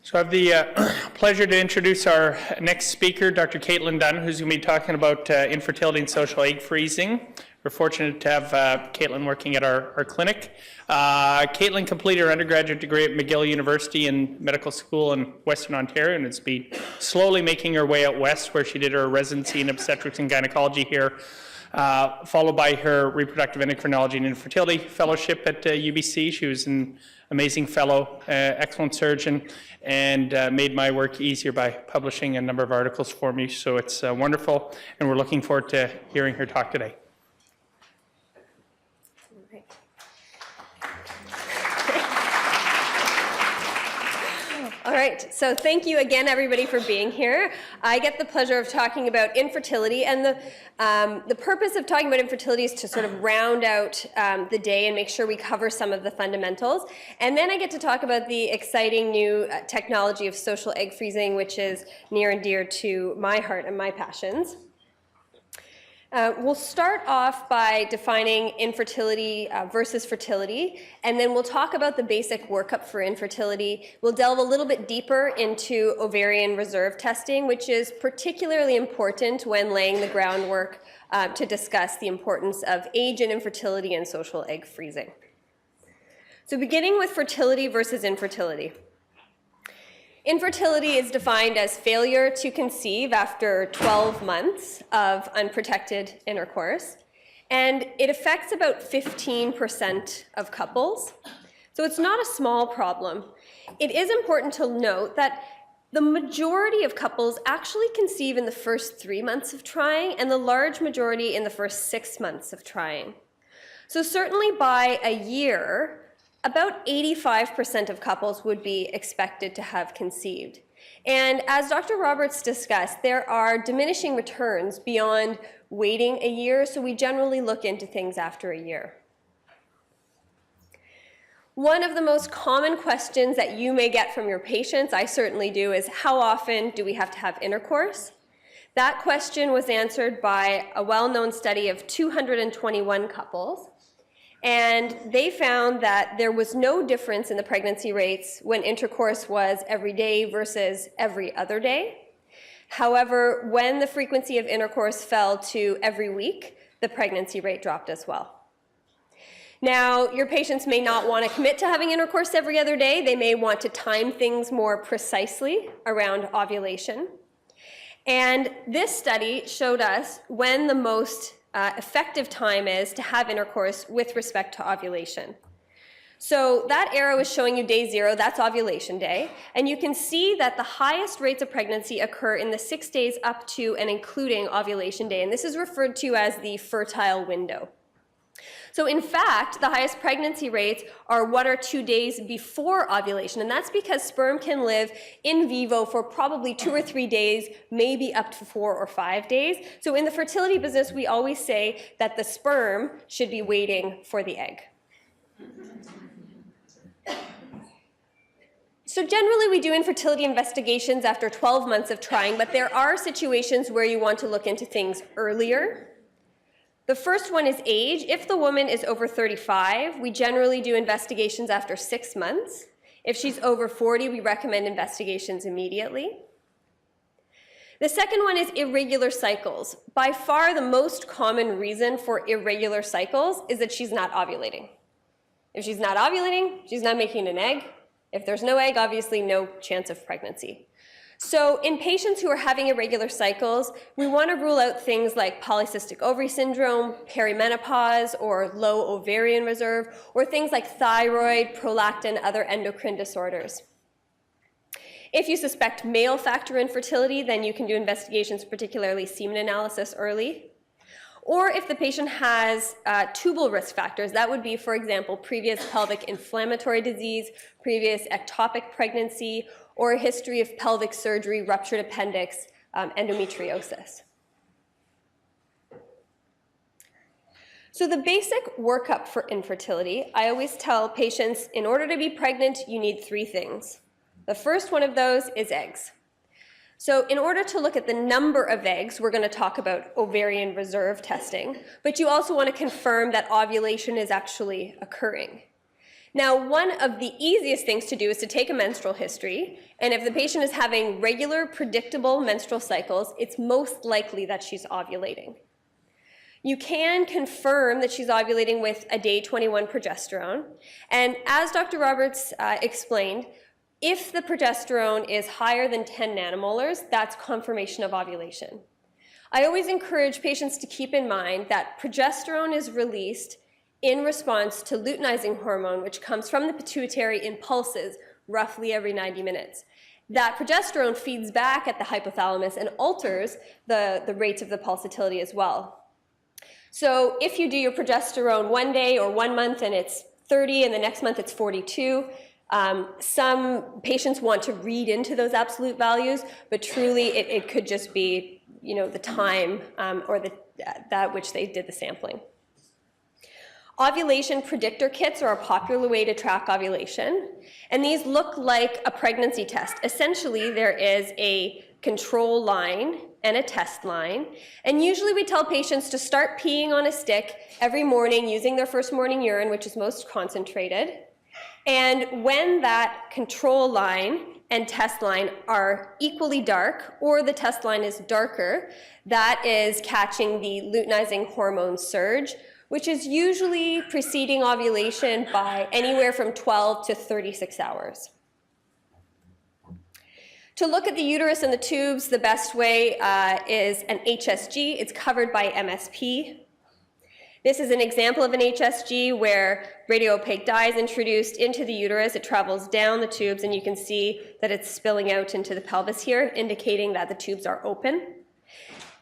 So I have the pleasure to introduce our next speaker, Dr. Caitlin Dunn, who's going to be talking about infertility and social egg freezing. We're fortunate to have Caitlin working at our clinic. Caitlin completed her undergraduate degree at McGill University in medical school in Western Ontario, and has been slowly making her way out west, where she did her residency in obstetrics and gynecology here, followed by her reproductive endocrinology and infertility fellowship at UBC. She was an amazing fellow, excellent surgeon, and made my work easier by publishing a number of articles for me. So it's wonderful, and we're looking forward to hearing her talk today. All right, so thank you again, everybody, for being here. I get the pleasure of talking about infertility, and the purpose of talking about infertility is to sort of round out the day and make sure we cover some of the fundamentals. And then I get to talk about the exciting new technology of social egg freezing, which is near and dear to my heart and my passions. We'll start off by defining infertility versus fertility, and then we'll talk about the basic workup for infertility. We'll delve a little bit deeper into ovarian reserve testing, which is particularly important when laying the groundwork to discuss the importance of age and infertility and social egg freezing. So beginning with fertility versus infertility. Infertility is defined as failure to conceive after 12 months of unprotected intercourse, and it affects about 15% of couples. So it's not a small problem. It is important to note that the majority of couples actually conceive in the first 3 months of trying, and the large majority in the first 6 months of trying. So certainly by a year, about 85% of couples would be expected to have conceived. And as Dr. Roberts discussed, there are diminishing returns beyond waiting a year, so we generally look into things after a year. One of the most common questions that you may get from your patients, I certainly do, is how often do we have to have intercourse? That question was answered by a well-known study of 221 couples. And they found that there was no difference in the pregnancy rates when intercourse was every day versus every other day. However, when the frequency of intercourse fell to every week, the pregnancy rate dropped as well. Now, your patients may not want to commit to having intercourse every other day. They may want to time things more precisely around ovulation. And this study showed us when the most effective time is to have intercourse with respect to ovulation. So that arrow is showing you day 0, that's ovulation day, and you can see that the highest rates of pregnancy occur in the 6 days up to and including ovulation day, and this is referred to as the fertile window. So in fact, the highest pregnancy rates are 1 or 2 days before ovulation, and that's because sperm can live in vivo for probably 2 or 3 days, maybe up to 4 or 5 days. So in the fertility business, we always say that the sperm should be waiting for the egg. So generally, we do infertility investigations after 12 months of trying, but there are situations where you want to look into things earlier. The first one is age. If the woman is over 35, we generally do investigations after 6 months. If she's over 40, we recommend investigations immediately. The second one is irregular cycles. By far, the most common reason for irregular cycles is that she's not ovulating. If she's not ovulating, she's not making an egg. If there's no egg, obviously no chance of pregnancy. So in patients who are having irregular cycles, we want to rule out things like polycystic ovary syndrome, perimenopause, or low ovarian reserve, or things like thyroid, prolactin, other endocrine disorders. If you suspect male factor infertility, then you can do investigations, particularly semen analysis, early. Or if the patient has tubal risk factors, that would be, for example, previous pelvic inflammatory disease, previous ectopic pregnancy, or a history of pelvic surgery, ruptured appendix, endometriosis. So the basic workup for infertility, I always tell patients, in order to be pregnant, you need 3 things. The first one of those is eggs. So in order to look at the number of eggs, we're going to talk about ovarian reserve testing, but you also want to confirm that ovulation is actually occurring. Now, one of the easiest things to do is to take a menstrual history, and if the patient is having regular, predictable menstrual cycles, it's most likely that she's ovulating. You can confirm that she's ovulating with a day 21 progesterone, and as Dr. Roberts explained, if the progesterone is higher than 10 nanomolars, that's confirmation of ovulation. I always encourage patients to keep in mind that progesterone is released in response to luteinizing hormone, which comes from the pituitary in pulses roughly every 90 minutes. That progesterone feeds back at the hypothalamus and alters the rates of the pulsatility as well. So if you do your progesterone one day or 1 month and it's 30 and the next month it's 42, some patients want to read into those absolute values, but truly it could just be, you know, the time or that which they did the sampling. Ovulation predictor kits are a popular way to track ovulation, and these look like a pregnancy test. Essentially, there is a control line and a test line, and usually we tell patients to start peeing on a stick every morning using their first morning urine, which is most concentrated. And when that control line and test line are equally dark, or the test line is darker, that is catching the luteinizing hormone surge, which is usually preceding ovulation by anywhere from 12 to 36 hours. To look at the uterus and the tubes, the best way is an HSG. It's covered by MSP. This is an example of an HSG where radiopaque dye is introduced into the uterus. It travels down the tubes, and you can see that it's spilling out into the pelvis here, indicating that the tubes are open.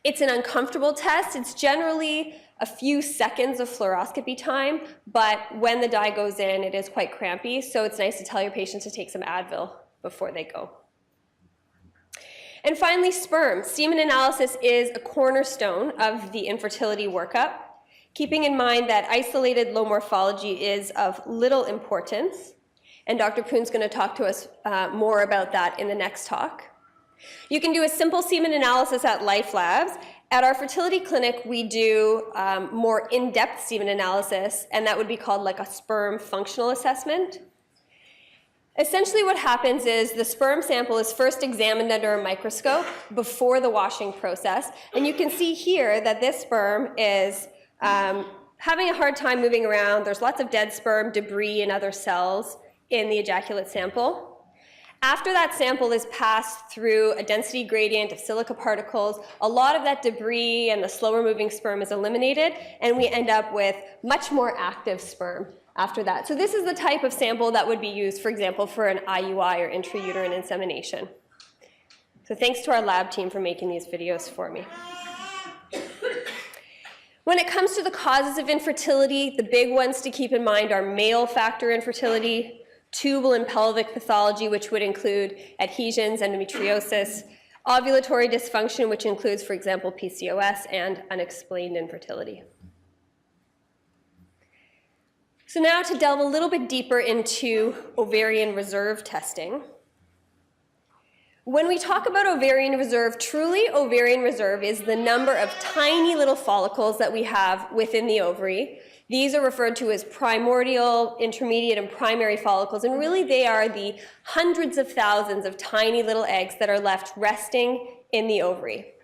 It's an uncomfortable test. It's generally a few seconds of fluoroscopy time, but when the dye goes in, it is quite crampy, so it's nice to tell your patients to take some Advil before they go. And finally, sperm. Semen analysis is a cornerstone of the infertility workup, keeping in mind that isolated low morphology is of little importance, and Dr. Poon's going to talk to us more about that in the next talk. You can do a simple semen analysis at Life Labs. At our fertility clinic, we do more in-depth semen analysis, and that would be called like a sperm functional assessment. Essentially what happens is the sperm sample is first examined under a microscope before the washing process, and you can see here that this sperm is having a hard time moving around. There's lots of dead sperm, debris, and other cells in the ejaculate sample. After that sample is passed through a density gradient of silica particles, a lot of that debris and the slower moving sperm is eliminated, and we end up with much more active sperm after that. So this is the type of sample that would be used, for example, for an IUI or intrauterine insemination. So thanks to our lab team for making these videos for me. When it comes to the causes of infertility, the big ones to keep in mind are male factor infertility, tubal and pelvic pathology, which would include adhesions, endometriosis, ovulatory dysfunction, which includes, for example, PCOS, and unexplained infertility. So now to delve a little bit deeper into ovarian reserve testing. When we talk about ovarian reserve, truly ovarian reserve is the number of tiny little follicles that we have within the ovary. These are referred to as primordial, intermediate, and primary follicles, and really they are the hundreds of thousands of tiny little eggs that are left resting in the ovary.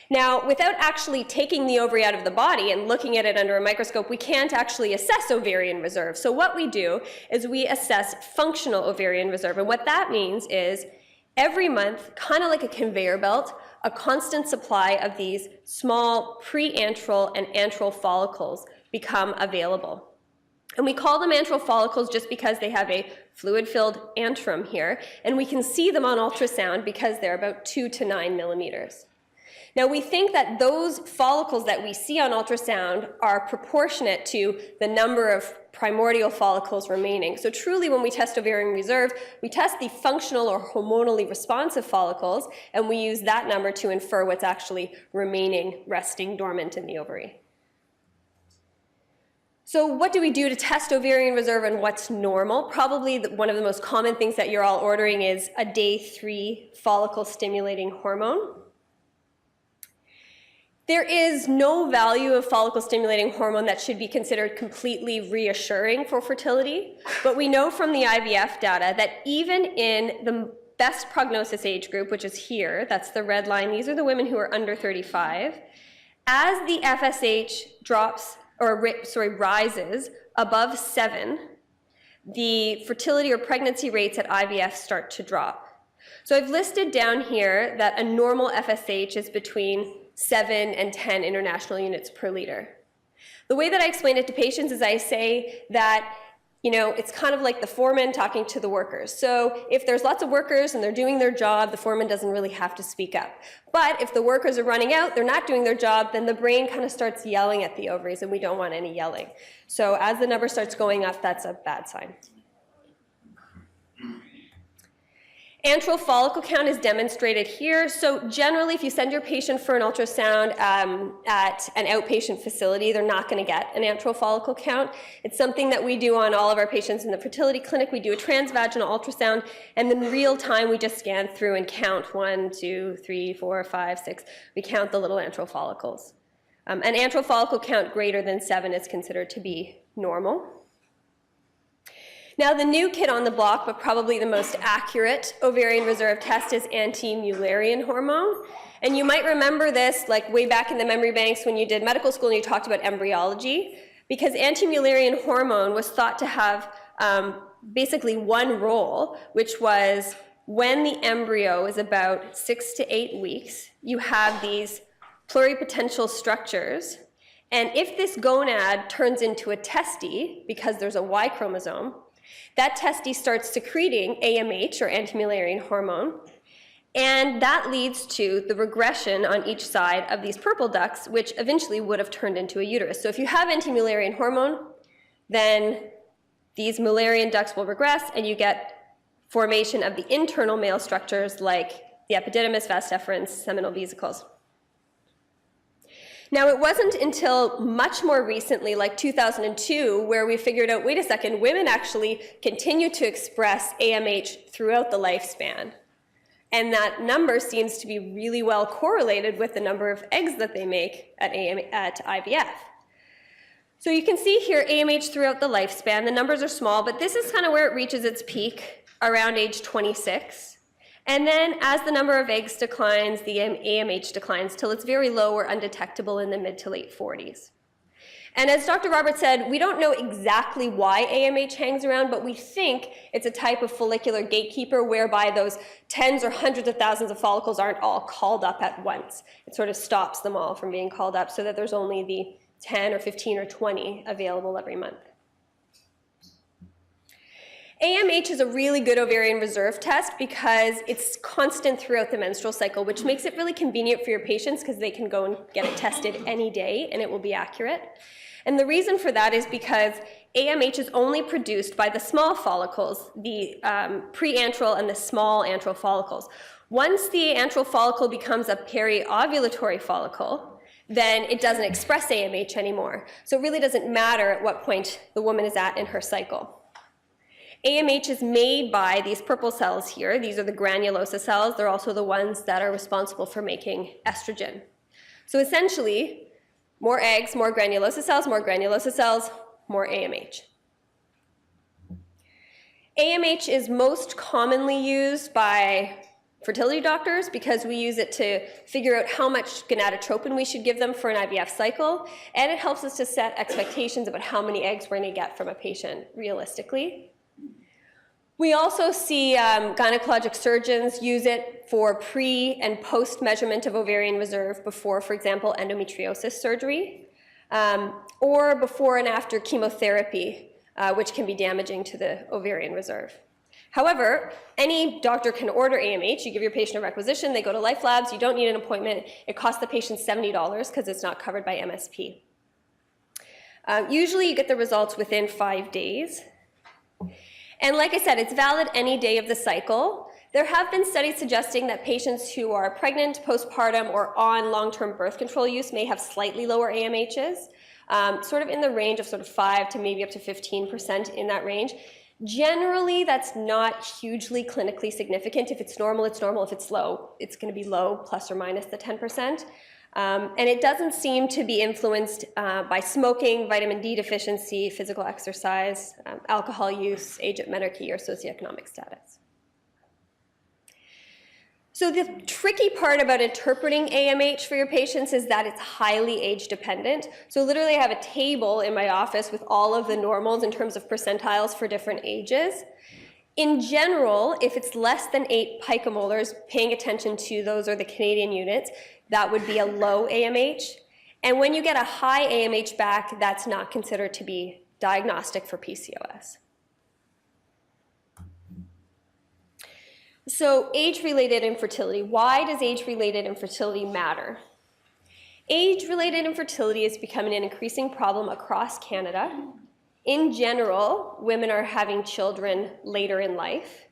Now, without actually taking the ovary out of the body and looking at it under a microscope, we can't actually assess ovarian reserve. So what we do is we assess functional ovarian reserve, and what that means is every month, kind of like a conveyor belt, a constant supply of these small pre-antral and antral follicles become available. And we call them antral follicles just because they have a fluid-filled antrum here, and we can see them on ultrasound because they're about 2 to 9 millimeters. Now, we think that those follicles that we see on ultrasound are proportionate to the number of primordial follicles remaining. So truly, when we test ovarian reserve, we test the functional or hormonally responsive follicles, and we use that number to infer what's actually remaining resting dormant in the ovary. So what do we do to test ovarian reserve and what's normal? Probably one of the most common things that you're all ordering is a day 3 follicle stimulating hormone. There is no value of follicle-stimulating hormone that should be considered completely reassuring for fertility, but we know from the IVF data that even in the best prognosis age group, which is here, that's the red line, these are the women who are under 35, as the FSH drops, or rises above 7, the fertility or pregnancy rates at IVF start to drop. So I've listed down here that a normal FSH is between 7 and 10 international units per liter. The way that I explain it to patients is I say that, it's kind of like the foreman talking to the workers. So if there's lots of workers and they're doing their job, the foreman doesn't really have to speak up. But if the workers are running out, they're not doing their job, then the brain kind of starts yelling at the ovaries, and we don't want any yelling. So as the number starts going up, that's a bad sign. Antral follicle count is demonstrated here. So generally, if you send your patient for an ultrasound at an outpatient facility, they're not going to get an antral follicle count. It's something that we do on all of our patients in the fertility clinic. We do a transvaginal ultrasound, and in real time, we just scan through and count 1, 2, 3, 4, 5, 6. We count the little antral follicles. An antral follicle count greater than 7 is considered to be normal. Now, the new kid on the block, but probably the most accurate ovarian reserve test is Anti-Mullerian Hormone. And you might remember this like way back in the memory banks when you did medical school and you talked about embryology, because Anti-Mullerian Hormone was thought to have basically one role, which was when the embryo is about 6 to 8 weeks, you have these pluripotential structures. And if this gonad turns into a testes, because there's a Y chromosome, that testes starts secreting AMH, or anti-Mullerian hormone, and that leads to the regression on each side of these purple ducts, which eventually would have turned into a uterus. So if you have anti-Mullerian hormone, then these Mullerian ducts will regress, and you get formation of the internal male structures like the epididymis, vas deferens, seminal vesicles. Now, it wasn't until much more recently, like 2002, where we figured out, wait a second, women actually continue to express AMH throughout the lifespan. And that number seems to be really well correlated with the number of eggs that they make at IVF. So you can see here AMH throughout the lifespan. The numbers are small, but this is kind of where it reaches its peak around age 26. And then as the number of eggs declines, the AMH declines till it's very low or undetectable in the mid to late 40s. And as Dr. Roberts said, we don't know exactly why AMH hangs around, but we think it's a type of follicular gatekeeper whereby those tens or hundreds of thousands of follicles aren't all called up at once. It sort of stops them all from being called up so that there's only the 10 or 15 or 20 available every month. AMH is a really good ovarian reserve test because it's constant throughout the menstrual cycle, which makes it really convenient for your patients because they can go and get it tested any day and it will be accurate. And the reason for that is because AMH is only produced by the small follicles, the pre-antral and the small antral follicles. Once the antral follicle becomes a peri-ovulatory follicle, then it doesn't express AMH anymore. So it really doesn't matter at what point the woman is at in her cycle. AMH is made by these purple cells here. These are the granulosa cells. They're also the ones that are responsible for making estrogen. So essentially, more eggs, more granulosa cells, more AMH. AMH is most commonly used by fertility doctors because we use it to figure out how much gonadotropin we should give them for an IVF cycle, and it helps us to set expectations about how many eggs we're going to get from a patient realistically. We also see gynecologic surgeons use it for pre and post measurement of ovarian reserve before, for example, endometriosis surgery, or before and after chemotherapy, which can be damaging to the ovarian reserve. However, any doctor can order AMH. You give your patient a requisition, they go to Life Labs, you don't need an appointment. It costs the patient $70 because it's not covered by MSP. Usually you get the results within 5 days. And like I said, it's valid any day of the cycle. There have been studies suggesting that patients who are pregnant, postpartum, or on long-term birth control use may have slightly lower AMHs, sort of in the range of sort of 5 to maybe up to 15% in that range. Generally, that's not hugely clinically significant. If it's normal, it's normal. If it's low, it's going to be low, plus or minus the 10%. And it doesn't seem to be influenced by smoking, vitamin D deficiency, physical exercise, alcohol use, age at menarche, or socioeconomic status. So the tricky part about interpreting AMH for your patients is that it's highly age dependent. So literally I have a table in my office with all of the normals in terms of percentiles for different ages. In general, if it's less than 8 picomolars, paying attention to those or the Canadian units, that would be a low AMH. And when you get a high AMH back, that's not considered to be diagnostic for PCOS. So age-related infertility. Why does age-related infertility matter? Age-related infertility is becoming an increasing problem across Canada. In general, women are having children later in life.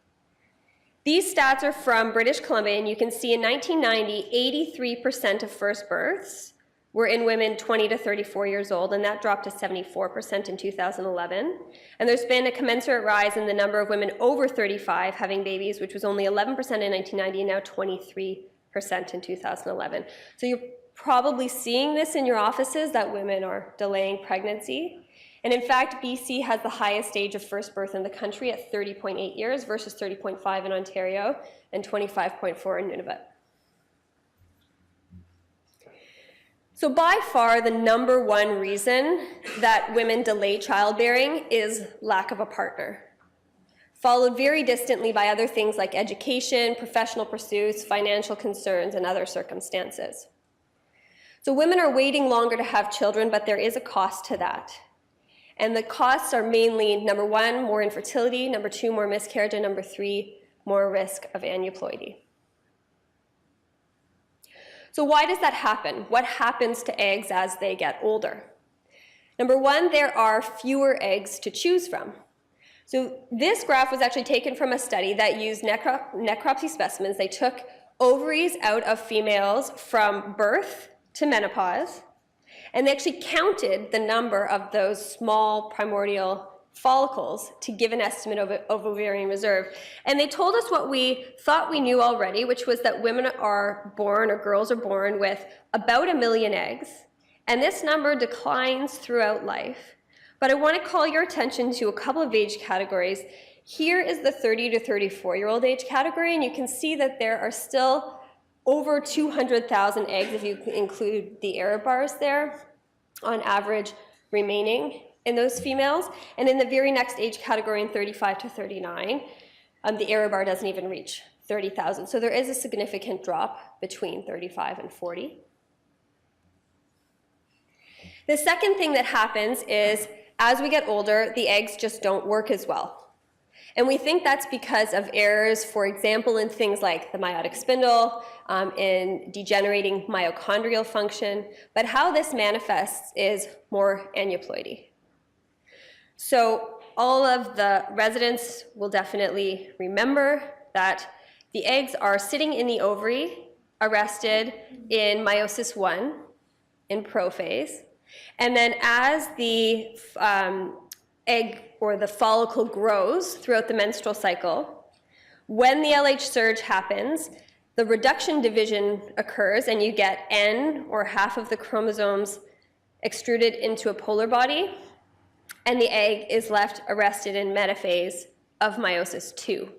These stats are from British Columbia, and you can see in 1990, 83% of first births were in women 20 to 34 years old, and that dropped to 74% in 2011. And there's been a commensurate rise in the number of women over 35 having babies, which was only 11% in 1990 and now 23% in 2011. So you're probably seeing this in your offices, that women are delaying pregnancy. And in fact, BC has the highest age of first birth in the country at 30.8 years versus 30.5 in Ontario and 25.4 in Nunavut. So by far, the number one reason that women delay childbearing is lack of a partner, followed very distantly by other things like education, professional pursuits, financial concerns, and other circumstances. So women are waiting longer to have children, but there is a cost to that. And the costs are mainly, number one, more infertility, number two, more miscarriage, and number three, more risk of aneuploidy. So why does that happen? What happens to eggs as they get older? Number one, there are fewer eggs to choose from. So this graph was actually taken from a study that used necropsy specimens. They took ovaries out of females from birth to menopause, and they actually counted the number of those small primordial follicles to give an estimate of ovarian reserve. And they told us what we thought we knew already, which was that women are born, or girls are born, with about 1 million eggs. And this number declines throughout life. But I want to call your attention to a couple of age categories. Here is the 30 to 34-year-old age category, and you can see that there are still over 200,000 eggs, if you include the error bars there, on average remaining in those females. And in the very next age category, in 35 to 39, the error bar doesn't even reach 30,000. So there is a significant drop between 35 and 40. The second thing that happens is, as we get older, the eggs just don't work as well. And we think that's because of errors, for example, in things like the meiotic spindle, in degenerating mitochondrial function. But how this manifests is more aneuploidy. So all of the residents will definitely remember that the eggs are sitting in the ovary, arrested in meiosis 1, in prophase. And then as the egg or the follicle grows throughout the menstrual cycle, when the LH surge happens, the reduction division occurs and you get N, or half of the chromosomes, extruded into a polar body, and the egg is left arrested in metaphase of meiosis 2.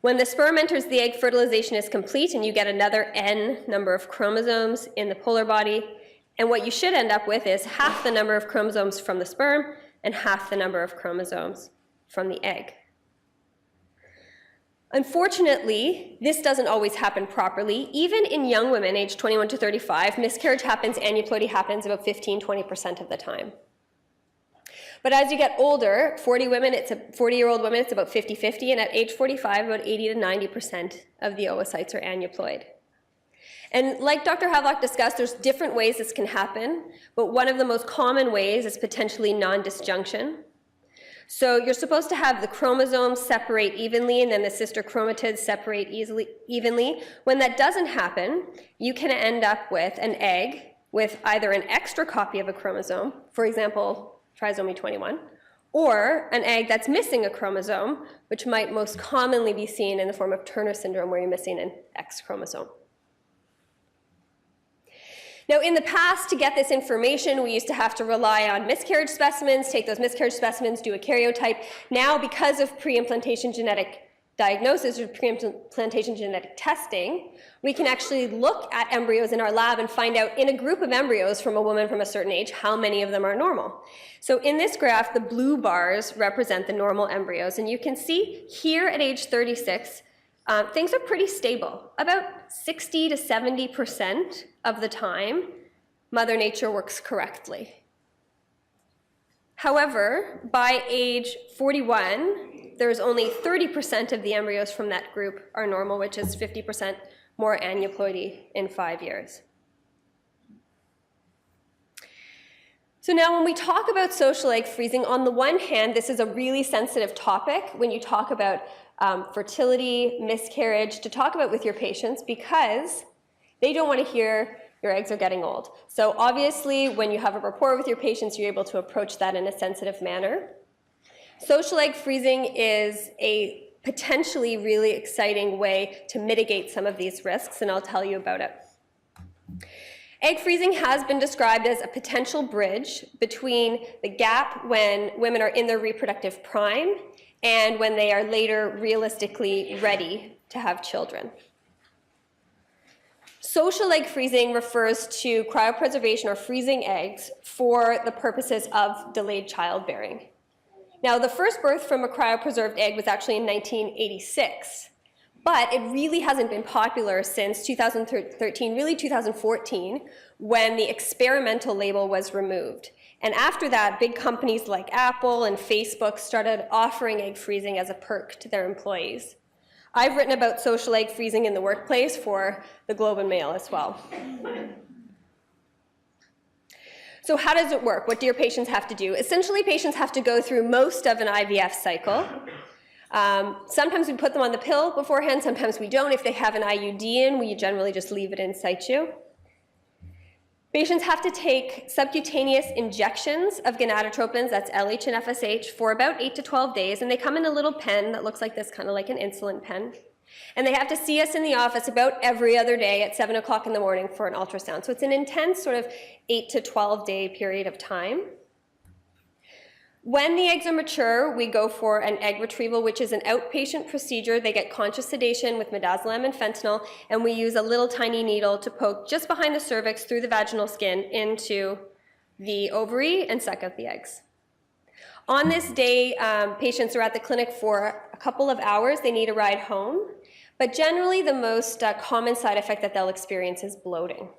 When the sperm enters the egg, fertilization is complete and you get another N number of chromosomes in the polar body, and what you should end up with is half the number of chromosomes from the sperm and half the number of chromosomes from the egg. Unfortunately, this doesn't always happen properly. Even in young women, aged 21 to 35, miscarriage happens, aneuploidy happens about 15–20% of the time. But as you get older, 40-year-old women, it's about 50-50, and at age 45, about 80 to 90% of the oocytes are aneuploid. And like Dr. Havelock discussed, there's different ways this can happen, but one of the most common ways is potentially non-disjunction. So you're supposed to have the chromosomes separate evenly and then the sister chromatids separate evenly. When that doesn't happen, you can end up with an egg with either an extra copy of a chromosome, for example, trisomy 21, or an egg that's missing a chromosome, which might most commonly be seen in the form of Turner syndrome, where you're missing an X chromosome. Now, in the past, to get this information, we used to have to rely on miscarriage specimens, take those miscarriage specimens, do a karyotype. Now, because of pre-implantation genetic diagnosis or pre-implantation genetic testing, we can actually look at embryos in our lab and find out in a group of embryos from a woman from a certain age how many of them are normal. So in this graph, the blue bars represent the normal embryos, and you can see here at age 36, things are pretty stable. About 60 to 70% of the time, Mother Nature works correctly. However, by age 41, there's only 30% of the embryos from that group are normal, which is 50% more aneuploidy in 5 years. So now when we talk about social egg freezing, on the one hand, this is a really sensitive topic when you talk about fertility, miscarriage, to talk about with your patients, because they don't want to hear your eggs are getting old. So obviously, when you have a rapport with your patients, you're able to approach that in a sensitive manner. Social egg freezing is a potentially really exciting way to mitigate some of these risks, and I'll tell you about it. Egg freezing has been described as a potential bridge between the gap when women are in their reproductive prime and when they are later realistically ready to have children. Social egg freezing refers to cryopreservation or freezing eggs for the purposes of delayed childbearing. Now, the first birth from a cryopreserved egg was actually in 1986, but it really hasn't been popular since 2013, really 2014, when the experimental label was removed. And after that, big companies like Apple and Facebook started offering egg freezing as a perk to their employees. I've written about social egg freezing in the workplace for the Globe and Mail as well. So how does it work? What do your patients have to do? Essentially, patients have to go through most of an IVF cycle. Sometimes we put them on the pill beforehand, sometimes we don't. If they have an IUD in, we generally just leave it in situ. Patients have to take subcutaneous injections of gonadotropins, that's LH and FSH, for about 8 to 12 days, and they come in a little pen that looks like this, kind of like an insulin pen. And they have to see us in the office about every other day at 7 o'clock in the morning for an ultrasound. So it's an intense sort of 8 to 12 day period of time. When the eggs are mature, we go for an egg retrieval, which is an outpatient procedure. They get conscious sedation with midazolam and fentanyl, and we use a little tiny needle to poke just behind the cervix through the vaginal skin into the ovary and suck out the eggs. On this day, patients are at the clinic for a couple of hours. They need a ride home. But generally, the most common side effect that they'll experience is bloating.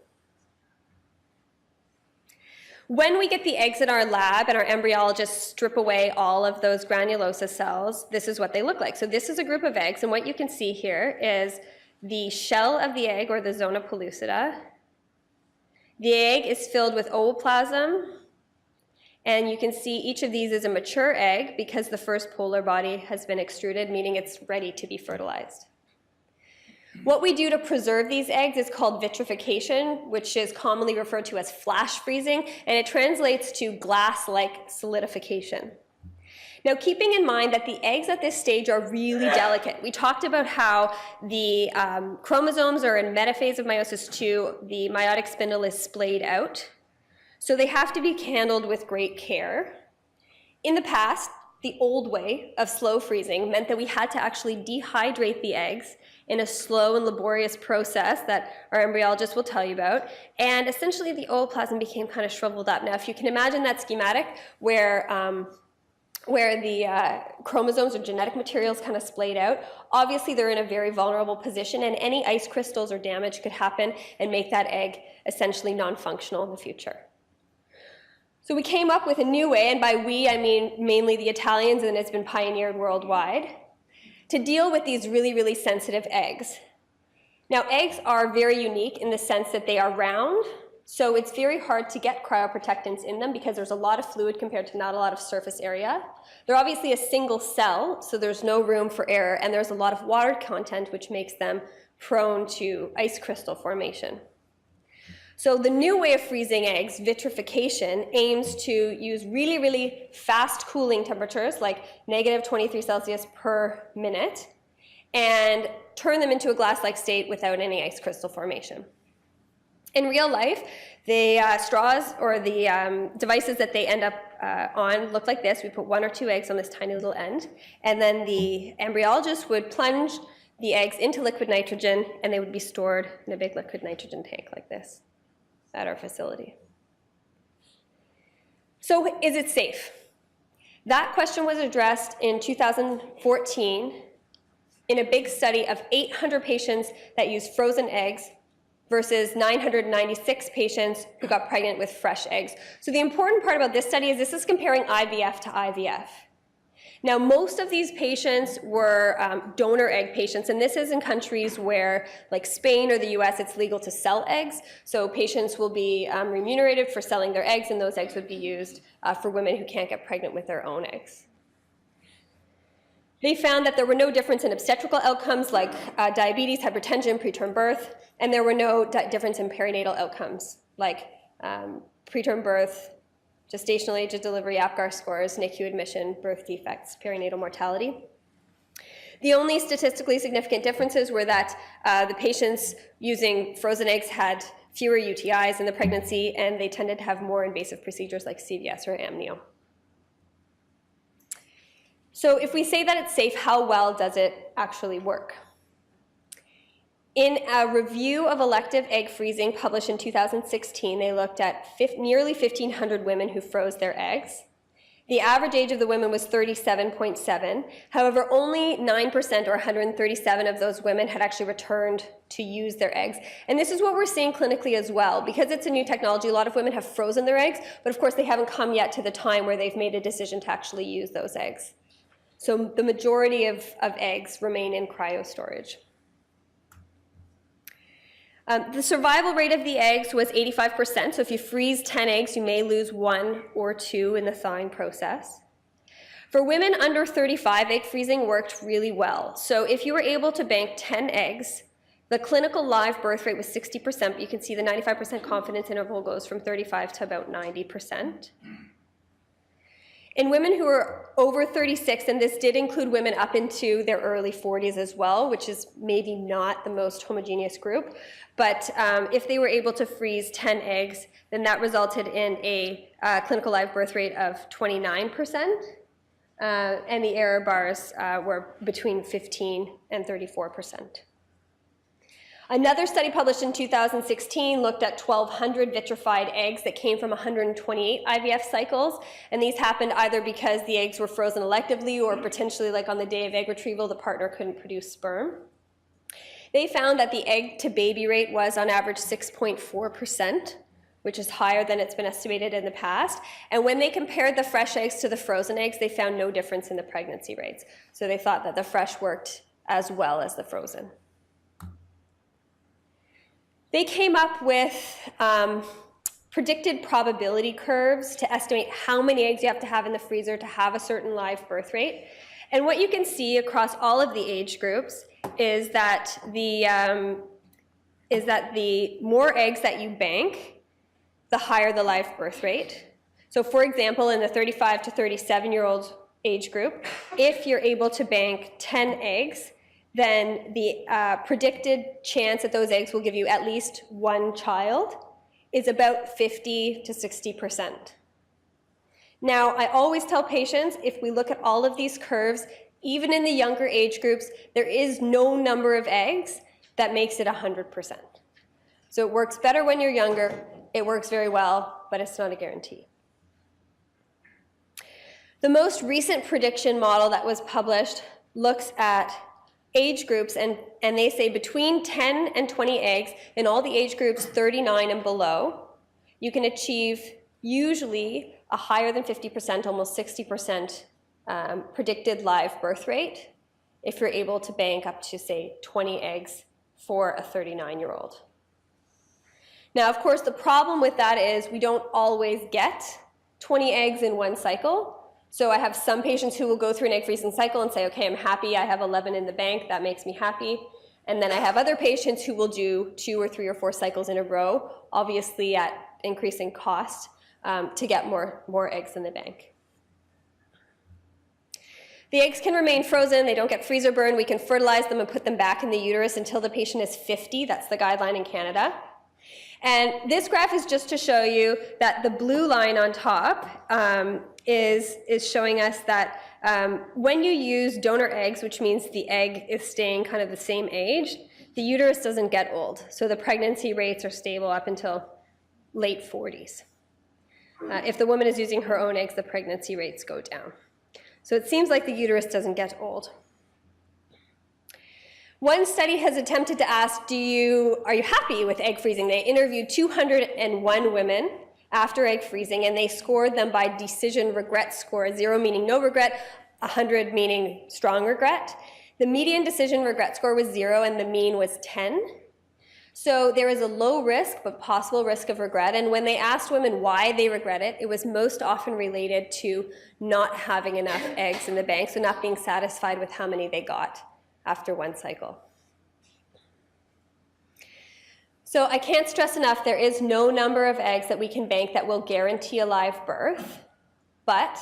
When we get the eggs in our lab and our embryologists strip away all of those granulosa cells, this is what they look like. So this is a group of eggs, and what you can see here is the shell of the egg, or the zona pellucida. The egg is filled with ooplasm, and you can see each of these is a mature egg because the first polar body has been extruded, meaning it's ready to be fertilized. What we do to preserve these eggs is called vitrification, which is commonly referred to as flash freezing, and it translates to glass-like solidification. Now, keeping in mind that the eggs at this stage are really delicate. We talked about how the chromosomes are in metaphase of meiosis II, the meiotic spindle is splayed out, so they have to be handled with great care. In the past, the old way of slow freezing meant that we had to actually dehydrate the eggs in a slow and laborious process that our embryologist will tell you about, and essentially the ooplasm became kind of shriveled up. Now, if you can imagine that schematic where the chromosomes or genetic materials kind of splayed out, obviously they're in a very vulnerable position, and any ice crystals or damage could happen and make that egg essentially non-functional in the future. So we came up with a new way, and by we I mean mainly the Italians, and it's been pioneered worldwide, to deal with these really, really sensitive eggs. Now, eggs are very unique in the sense that they are round, so it's very hard to get cryoprotectants in them because there's a lot of fluid compared to not a lot of surface area. They're obviously a single cell, so there's no room for error, and there's a lot of water content, which makes them prone to ice crystal formation. So the new way of freezing eggs, vitrification, aims to use really, really fast cooling temperatures, like -23 C per minute, and turn them into a glass-like state without any ice crystal formation. In real life, the straws or the devices that they end up on look like this. We put 1 or 2 eggs on this tiny little end, and then the embryologist would plunge the eggs into liquid nitrogen, and they would be stored in a big liquid nitrogen tank like this at our facility. So is it safe? That question was addressed in 2014 in a big study of 800 patients that used frozen eggs versus 996 patients who got pregnant with fresh eggs. So the important part about this study is this is comparing IVF to IVF. Now, most of these patients were donor egg patients, and this is in countries where, like Spain or the US, it's legal to sell eggs. So patients will be remunerated for selling their eggs, and those eggs would be used for women who can't get pregnant with their own eggs. They found that there were no difference in obstetrical outcomes like diabetes, hypertension, preterm birth, and there were no difference in perinatal outcomes like preterm birth, gestational age of delivery, APGAR scores, NICU admission, birth defects, perinatal mortality. The only statistically significant differences were that the patients using frozen eggs had fewer UTIs in the pregnancy, and they tended to have more invasive procedures like CVS or amnio. So if we say that it's safe, how well does it actually work? In a review of elective egg freezing published in 2016, they looked at nearly 1,500 women who froze their eggs. The average age of the women was 37.7. However, only 9% or 137 of those women had actually returned to use their eggs. And this is what we're seeing clinically as well. Because it's a new technology, a lot of women have frozen their eggs, but of course they haven't come yet to the time where they've made a decision to actually use those eggs. So the majority of eggs remain in cryo storage. The survival rate of the eggs was 85%, so if you freeze 10 eggs, you may lose 1 or 2 in the thawing process. For women under 35, egg freezing worked really well. So if you were able to bank 10 eggs, the clinical live birth rate was 60%, but you can see the 95% confidence interval goes from 35 to about 90%. In women who are over 36, and this did include women up into their early 40s as well, which is maybe not the most homogeneous group, but if they were able to freeze 10 eggs, then that resulted in a clinical live birth rate of 29%, and the error bars were between 15 and 34%. Another study published in 2016 looked at 1,200 vitrified eggs that came from 128 IVF cycles, and these happened either because the eggs were frozen electively or potentially, like on the day of egg retrieval, the partner couldn't produce sperm. They found that the egg-to-baby rate was on average 6.4%, which is higher than it's been estimated in the past. And when they compared the fresh eggs to the frozen eggs, they found no difference in the pregnancy rates. So they thought that the fresh worked as well as the frozen. They came up with predicted probability curves to estimate how many eggs you have to have in the freezer to have a certain live birth rate. And what you can see across all of the age groups is that the more eggs that you bank, the higher the live birth rate. So for example, in the 35 to 37-year-old age group, if you're able to bank 10 eggs, then the predicted chance that those eggs will give you at least 1 child is about 50 to 60%. Now, I always tell patients, if we look at all of these curves, even in the younger age groups, there is no number of eggs that makes it 100%. So it works better when you're younger, it works very well, but it's not a guarantee. The most recent prediction model that was published looks at age groups, and they say between 10 and 20 eggs in all the age groups 39 and below, you can achieve usually a higher than 50%, almost 60% predicted live birth rate if you're able to bank up to, say, 20 eggs for a 39-year-old. Now, of course, the problem with that is we don't always get 20 eggs in one cycle. So I have some patients who will go through an egg freezing cycle and say, okay, I'm happy, I have 11 in the bank, that makes me happy. And then I have other patients who will do 2 or 3 or 4 cycles in a row, obviously at increasing cost, to get more eggs in the bank. The eggs can remain frozen, they don't get freezer burn, we can fertilize them and put them back in the uterus until the patient is 50, that's the guideline in Canada. And this graph is just to show you that the blue line on top is showing us that when you use donor eggs, which means the egg is staying kind of the same age, the uterus doesn't get old. So the pregnancy rates are stable up until late 40s. If the woman is using her own eggs, the pregnancy rates go down. So it seems like the uterus doesn't get old. One study has attempted to ask, are you happy with egg freezing? They interviewed 201 women after egg freezing, and they scored them by decision regret score, 0 meaning no regret, 100 meaning strong regret. The median decision regret score was 0, and the mean was 10. So there is a low risk, but possible risk of regret, and when they asked women why they regret it, it was most often related to not having enough eggs in the bank, so not being satisfied with how many they got after one cycle. So I can't stress enough, there is no number of eggs that we can bank that will guarantee a live birth, but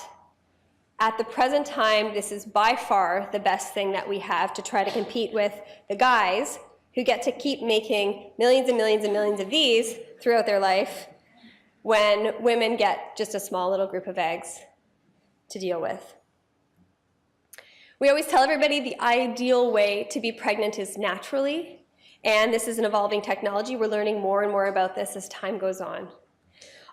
at the present time, this is by far the best thing that we have to try to compete with the guys who get to keep making millions and millions and millions of these throughout their life when women get just a small little group of eggs to deal with. We always tell everybody the ideal way to be pregnant is naturally, and this is an evolving technology. We're learning more and more about this as time goes on.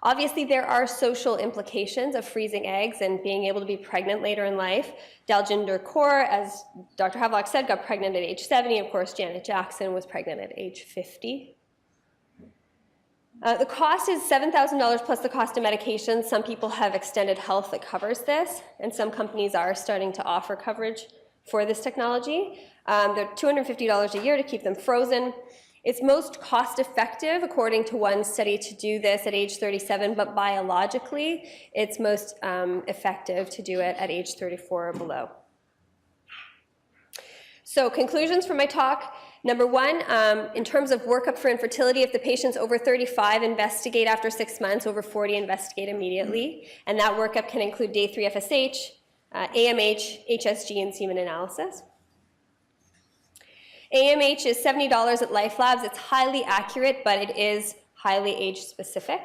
Obviously, there are social implications of freezing eggs and being able to be pregnant later in life. Daljinder Kaur, as Dr. Havelock said, got pregnant at age 70. Of course, Janet Jackson was pregnant at age 50. The cost is $7,000 plus the cost of medication. Some people have extended health that covers this, and some companies are starting to offer coverage for this technology. They're $250 a year to keep them frozen. It's most cost effective, according to one study, to do this at age 37, but biologically, it's most effective to do it at age 34 or below. So conclusions from my talk. Number one, in terms of workup for infertility, if the patient's over 35, investigate after 6 months, over 40, investigate immediately. And that workup can include day 3 FSH, AMH, HSG, and semen analysis. AMH is $70 at Life Labs. It's highly accurate, but it is highly age-specific.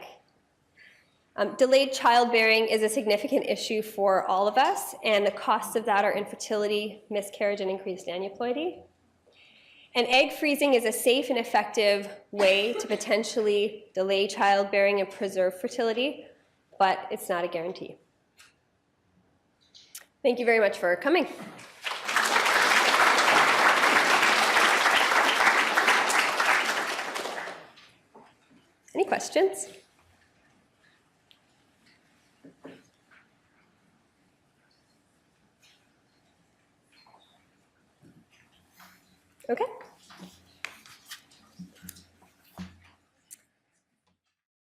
Delayed childbearing is a significant issue for all of us, and the costs of that are infertility, miscarriage, and increased aneuploidy. And egg freezing is a safe and effective way to potentially delay childbearing and preserve fertility, but it's not a guarantee. Thank you very much for coming. Any questions? Okay.